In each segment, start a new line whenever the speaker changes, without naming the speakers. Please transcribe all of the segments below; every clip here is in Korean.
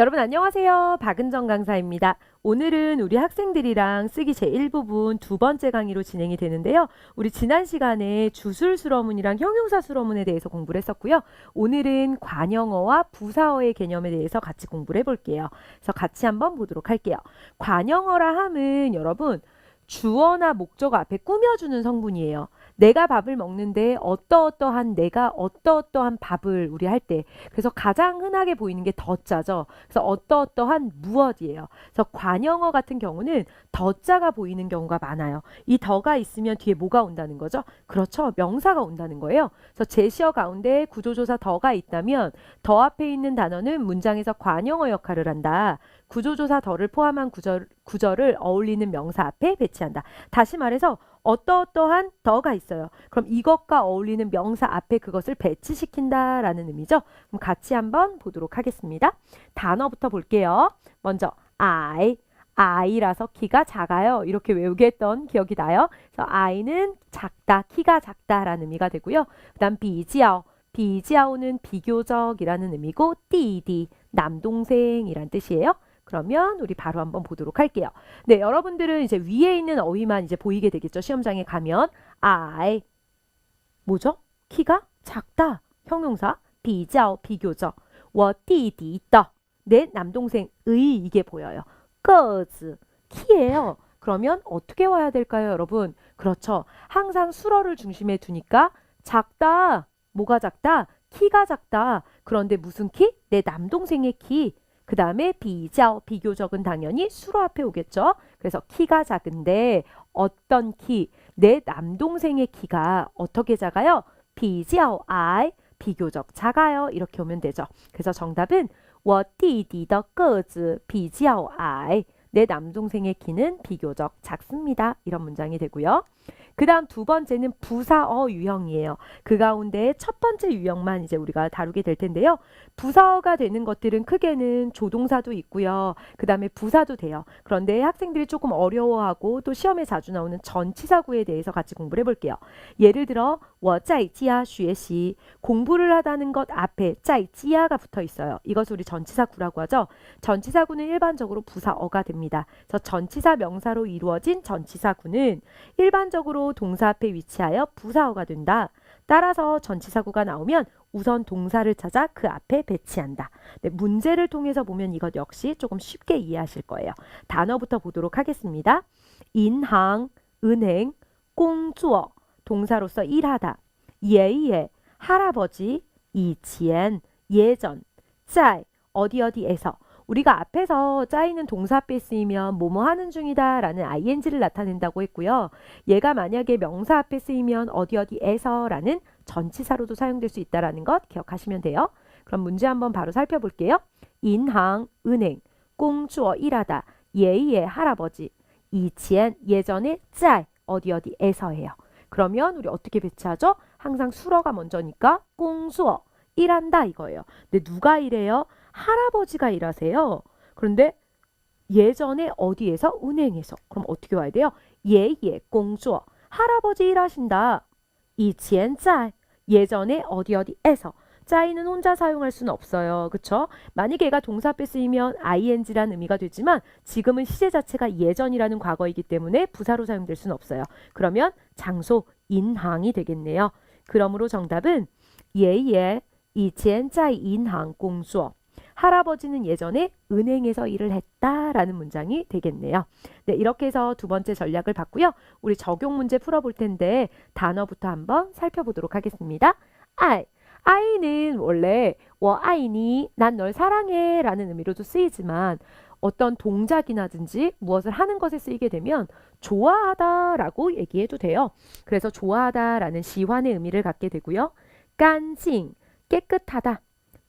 여러분 안녕하세요. 박은정 강사입니다. 오늘은 우리 학생들이랑 쓰기 제1부분 두 번째 강의로 진행이 되는데요. 우리 지난 시간에 주술 수러문이랑 형용사 수러문에 대해서 공부를 했었고요. 오늘은 관형어와 부사어의 개념에 대해서 같이 공부를 해볼게요. 그래서 같이 한번 보도록 할게요. 관형어라 함은 여러분 주어나 목적어 앞에 꾸며주는 성분이에요. 내가 밥을 먹는데 어떠어떠한 내가 어떠어떠한 밥을 우리 할 때 그래서 가장 흔하게 보이는 게 더자죠. 그래서 어떠어떠한 무엇이에요. 그래서 관형어 같은 경우는 더자가 보이는 경우가 많아요. 이 더가 있으면 뒤에 뭐가 온다는 거죠? 그렇죠. 명사가 온다는 거예요. 그래서 제시어 가운데 구조조사 더가 있다면 더 앞에 있는 단어는 문장에서 관형어 역할을 한다. 구조조사 더를 포함한 구절을 어울리는 명사 앞에 배치한다. 다시 말해서 어떠어떠한 더가 있어요. 그럼 이것과 어울리는 명사 앞에 그것을 배치시킨다라는 의미죠. 그럼 같이 한번 보도록 하겠습니다. 단어부터 볼게요. 먼저 I라서 키가 작아요. 이렇게 외우게 했던 기억이 나요. 그래서 I는 작다, 키가 작다라는 의미가 되고요. 그 다음 비지아오는 비교적이라는 의미고 띠디, 남동생이란 뜻이에요. 그러면 우리 바로 한번 보도록 할게요. 네, 여러분들은 이제 위에 있는 어휘만 이제 보이게 되겠죠. 시험장에 가면 뭐죠? 키가 작다. 형용사 비较 비교적. 我弟弟的 내 남동생의 이게 보여요. 个子 키예요. 그러면 어떻게 와야 될까요, 여러분? 그렇죠. 항상 수어를 중심에 두니까 작다. 뭐가 작다? 키가 작다. 그런데 무슨 키? 내 남동생의 키. 그 다음에 비교적은 당연히 수로 앞에 오겠죠. 그래서 키가 작은데 어떤 키? 내 남동생의 키가 어떻게 작아요? 비교적 작아요. 이렇게 오면 되죠. 그래서 정답은 我弟弟的个子比较矮. 내 남동생의 키는 비교적 작습니다. 이런 문장이 되고요. 그 다음 두 번째는 부사어 유형이에요. 그 가운데 첫 번째 유형만 이제 우리가 다루게 될 텐데요. 부사어가 되는 것들은 크게는 조동사도 있고요. 그 다음에 부사도 돼요. 그런데 학생들이 조금 어려워하고 또 시험에 자주 나오는 전치사구에 대해서 같이 공부를 해볼게요. 예를 들어 我在家学习 공부를 하다는 것 앞에 在家가 붙어 있어요. 이것을 우리 전치사구라고 하죠. 전치사구는 일반적으로 부사어가 됩니다. 그래서 전치사 명사로 이루어진 전치사구는 일반적으로 동사 앞에 위치하여 부사어가 된다. 따라서 전치사구가 나오면 우선 동사를 찾아 그 앞에 배치한다. 네, 문제를 통해서 보면 이것 역시 조금 쉽게 이해하실 거예요. 단어부터 보도록 하겠습니다. 인항, 은행, 工作 동사로서 일하다. 예예, 할아버지, 以前 예전, 在 어디에서 우리가 앞에서 짜이는 동사 앞에 쓰이면 뭐뭐 하는 중이다 라는 ing를 나타낸다고 했고요. 얘가 만약에 명사 앞에 쓰이면 어디에서 라는 전치사로도 사용될 수 있다는 것 기억하시면 돼요. 그럼 문제 한번 바로 살펴볼게요. 인항, 은행, 工作 일하다, 예의 할아버지, 以前 예전에 在 어디에서예요. 그러면 우리 어떻게 배치하죠? 항상 수어가 먼저니까 工作 일한다 이거예요. 근데 누가 일해요? 할아버지가 일하세요. 그런데 예전에 어디에서? 은행에서. 그럼 어떻게 와야 돼요? 예예 工作 할아버지 일하신다. 以前在 예전에 어디에서. 짜이는 혼자 사용할 수는 없어요. 그쵸? 만약에 얘가 동사 앞에 쓰이면 ing라는 의미가 되지만 지금은 시제 자체가 예전이라는 과거이기 때문에 부사로 사용될 수는 없어요. 그러면 장소 인항이 되겠네요. 그러므로 정답은 예예 以前在银行工作 할아버지는 예전에 은행에서 일을 했다라는 문장이 되겠네요. 네, 이렇게 해서 두 번째 전략을 봤고요. 우리 적용 문제 풀어볼 텐데 단어부터 한번 살펴보도록 하겠습니다. 아이는 원래 我爱你, 난 널 사랑해 라는 의미로도 쓰이지만 어떤 동작이나든지 무엇을 하는 것에 쓰이게 되면 좋아하다 라고 얘기해도 돼요. 그래서 좋아하다 라는 시환의 의미를 갖게 되고요. 깐징, 깨끗하다.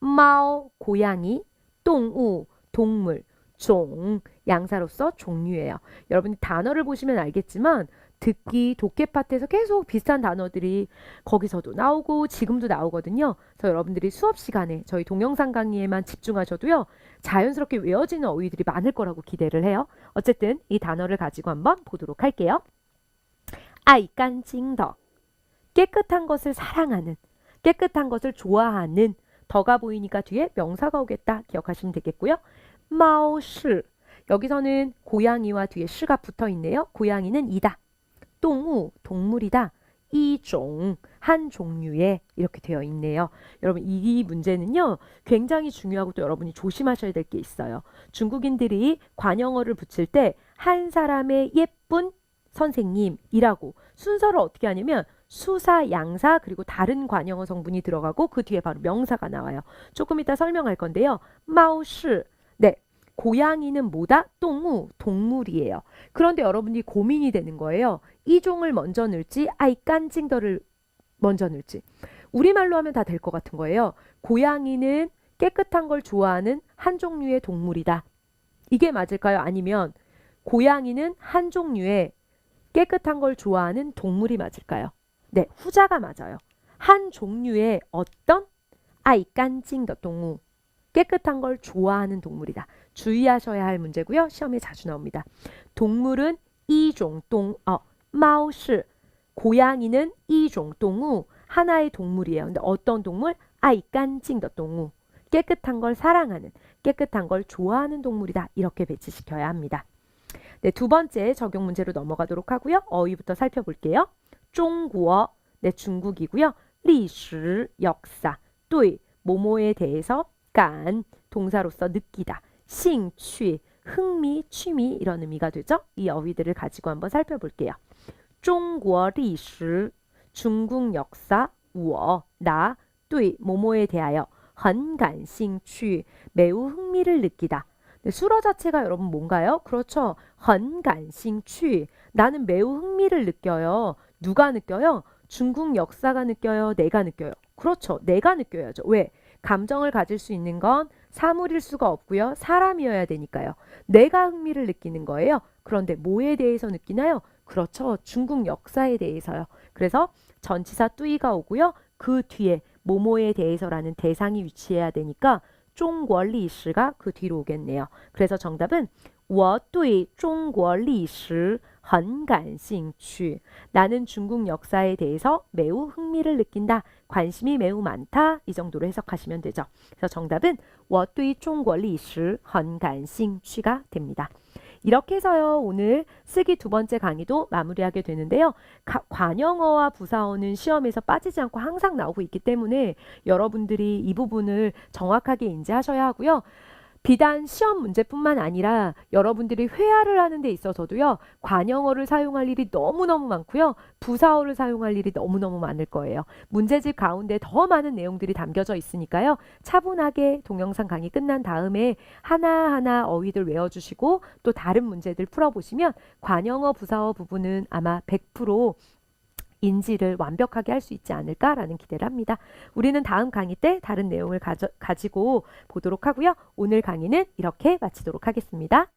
마오, 고양이, 똥우, 동물, 종, 양사로서 종류예요. 여러분이 단어를 보시면 알겠지만 듣기, 독해 파트에서 계속 비슷한 단어들이 거기서도 나오고 지금도 나오거든요. 그래서 여러분들이 수업 시간에 저희 동영상 강의에만 집중하셔도요. 자연스럽게 외워지는 어휘들이 많을 거라고 기대를 해요. 어쨌든 이 단어를 가지고 한번 보도록 할게요. 깐징더, 깨끗한 것을 사랑하는, 깨끗한 것을 좋아하는 더가 보이니까 뒤에 명사가 오겠다 기억하시면 되겠고요. 마오시 여기서는 고양이와 뒤에 시가 붙어 있네요. 고양이는 이다. 동우 동물이다. 이종 한 종류의 이렇게 되어 있네요. 여러분 이 문제는요 굉장히 중요하고 또 여러분이 조심하셔야 될 게 있어요. 중국인들이 관형어를 붙일 때 한 사람의 예쁜 선생님이라고 순서를 어떻게 하냐면 수사, 양사 그리고 다른 관형어 성분이 들어가고 그 뒤에 바로 명사가 나와요. 조금 이따 설명할 건데요. 마오시 네 고양이는 뭐다? 동우 동물이에요. 그런데 여러분이 고민이 되는 거예요. 이종을 먼저 넣을지 아이 깐징더를 먼저 넣을지. 우리말로 하면 다 될 것 같은 거예요. 고양이는 깨끗한 걸 좋아하는 한 종류의 동물이다. 이게 맞을까요? 아니면 고양이는 한 종류의 깨끗한 걸 좋아하는 동물이 맞을까요? 네, 후자가 맞아요. 한 종류의 어떤 아이 깐징더 동우 깨끗한 걸 좋아하는 동물이다. 주의하셔야 할 문제고요. 시험에 자주 나옵니다. 동물은 이종 마오시 고양이는 이종 동우 하나의 동물이에요. 근데 어떤 동물? 아이 깐징더 동우 깨끗한 걸 사랑하는 깨끗한 걸 좋아하는 동물이다. 이렇게 배치시켜야 합니다. 네, 두 번째 적용 문제로 넘어가도록 하고요. 어휘부터 살펴볼게요. 중국어 네, 중국이고요. 리시 역사 对 뭐뭐에 대해서 간 동사로서 느끼다.兴趣 흥미, 취미 이런 의미가 되죠. 이 어휘들을 가지고 한번 살펴볼게요. 중국历史 중국 역사 我 나 对 뭐뭐에 대하여 很感兴趣 매우 흥미를 느끼다. 네, 수러 자체가 여러분 뭔가요? 그렇죠. 很感兴趣 나는 매우 흥미를 느껴요. 누가 느껴요? 중국 역사가 느껴요? 내가 느껴요? 그렇죠. 내가 느껴야죠. 왜? 감정을 가질 수 있는 건 사물일 수가 없고요. 사람이어야 되니까요. 내가 흥미를 느끼는 거예요. 그런데 뭐에 대해서 느끼나요? 그렇죠. 중국 역사에 대해서요. 그래서 전치사 뚜이가 오고요. 그 뒤에 뭐뭐에 대해서라는 대상이 위치해야 되니까 中国历史가 그 뒤로 오겠네요. 그래서 정답은 我对中国历史很感兴趣. 나는 중국 역사에 대해서 매우 흥미를 느낀다. 관심이 매우 많다. 이 정도로 해석하시면 되죠. 그래서 정답은 我对中国历史很感兴趣가 됩니다. 이렇게 해서요. 오늘 쓰기 두 번째 강의도 마무리하게 되는데요. 관형어와 부사어는 시험에서 빠지지 않고 항상 나오고 있기 때문에 여러분들이 이 부분을 정확하게 인지하셔야 하고요. 비단 시험 문제뿐만 아니라 여러분들이 회화를 하는 데 있어서도요. 관형어를 사용할 일이 너무너무 많고요. 부사어를 사용할 일이 너무너무 많을 거예요. 문제집 가운데 더 많은 내용들이 담겨져 있으니까요. 차분하게 동영상 강의 끝난 다음에 하나하나 어휘들 외워주시고 또 다른 문제들 풀어보시면 관형어, 부사어 부분은 아마 100% 인지를 완벽하게 할 수 있지 않을까라는 기대를 합니다. 우리는 다음 강의 때 다른 내용을 가지고 보도록 하고요. 오늘 강의는 이렇게 마치도록 하겠습니다.